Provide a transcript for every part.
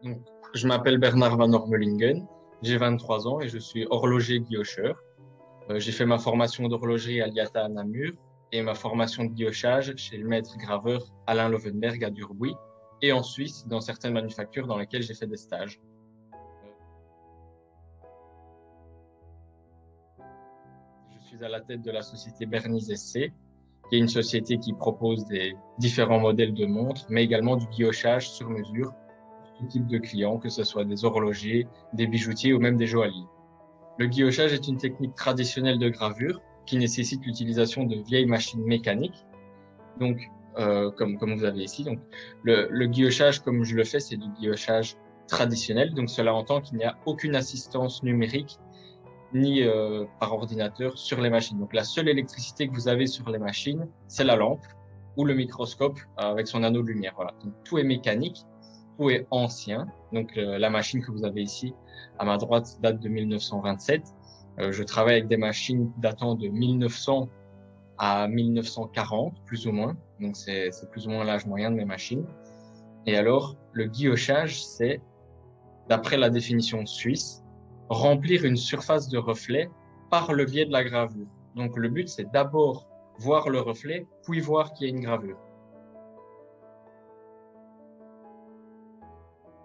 Donc, je m'appelle Bernard Van Ormelingen, j'ai 23 ans et je suis horloger guillocheur. J'ai fait ma formation d'horlogerie à l'IATA à Namur et ma formation de guillochage chez le maître graveur Alain Lovenberg à Durbuy et en Suisse dans certaines manufactures dans lesquelles j'ai fait des stages. Je suis à la tête de la société Bernise SC, qui est une société qui propose des différents modèles de montres, mais également du guillochage sur mesure pour tout type de clients, que ce soit des horlogers, des bijoutiers ou même des joailliers. Le guillochage est une technique traditionnelle de gravure qui nécessite l'utilisation de vieilles machines mécaniques. Donc, comme vous avez ici, donc le guillochage, comme je le fais, c'est du guillochage traditionnel. Donc, cela entend qu'il n'y a aucune assistance numérique ni par ordinateur sur les machines. Donc, la seule électricité que vous avez sur les machines, c'est la lampe ou le microscope avec son anneau de lumière. Voilà. Donc, tout est mécanique, tout est ancien. Donc, la machine que vous avez ici à ma droite date de 1927. Je travaille avec des machines datant de 1900 à 1940, plus ou moins. Donc, c'est plus ou moins l'âge moyen de mes machines. Et alors, le guillochage, c'est, d'après la définition suisse, remplir une surface de reflet par le biais de la gravure. Donc, le but, c'est d'abord voir le reflet, puis voir qu'il y a une gravure.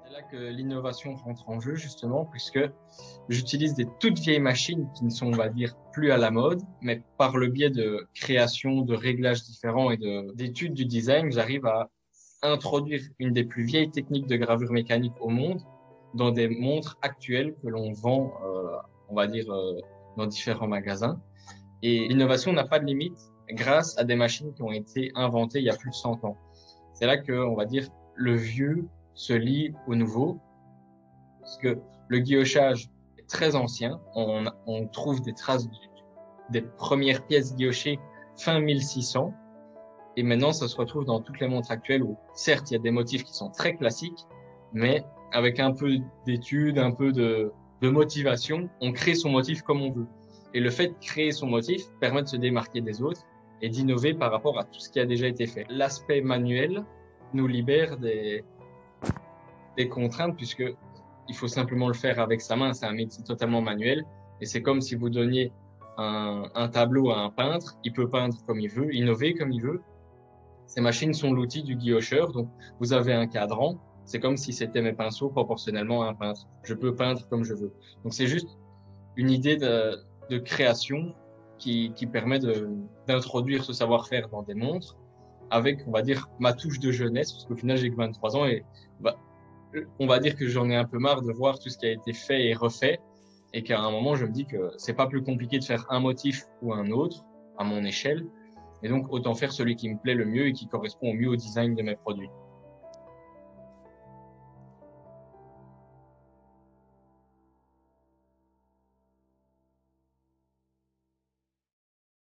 C'est là que l'innovation rentre en jeu, justement, puisque j'utilise des toutes vieilles machines qui ne sont, on va dire, plus à la mode, mais par le biais de création, de réglages différents et d'études du design, j'arrive à introduire une des plus vieilles techniques de gravure mécanique au monde dans des montres actuelles que l'on vend, on va dire, dans différents magasins. Et l'innovation n'a pas de limite grâce à des machines qui ont été inventées il y a plus de 100 ans. C'est là que, on va dire, le vieux se lie au nouveau, parce que le guillochage est très ancien. On trouve des traces des premières pièces guillochées fin 1600. Et maintenant, ça se retrouve dans toutes les montres actuelles où, certes, il y a des motifs qui sont très classiques, mais avec un peu d'études, un peu de motivation, on crée son motif comme on veut. Et le fait de créer son motif permet de se démarquer des autres et d'innover par rapport à tout ce qui a déjà été fait. L'aspect manuel nous libère des contraintes puisque il faut simplement le faire avec sa main. C'est un métier totalement manuel et c'est comme si vous donniez un tableau à un peintre. Il peut peindre comme il veut, innover comme il veut. Ces machines sont l'outil du guillocheur. Donc, vous avez un cadran. C'est comme si c'était mes pinceaux proportionnellement à un peintre. Je peux peindre comme je veux. Donc, c'est juste une idée de création qui permet d'introduire ce savoir-faire dans des montres avec, on va dire, ma touche de jeunesse, parce qu'au final, j'ai que 23 ans et on va dire que j'en ai un peu marre de voir tout ce qui a été fait et refait et qu'à un moment, je me dis que c'est pas plus compliqué de faire un motif ou un autre à mon échelle. Et donc, autant faire celui qui me plaît le mieux et qui correspond au mieux au design de mes produits.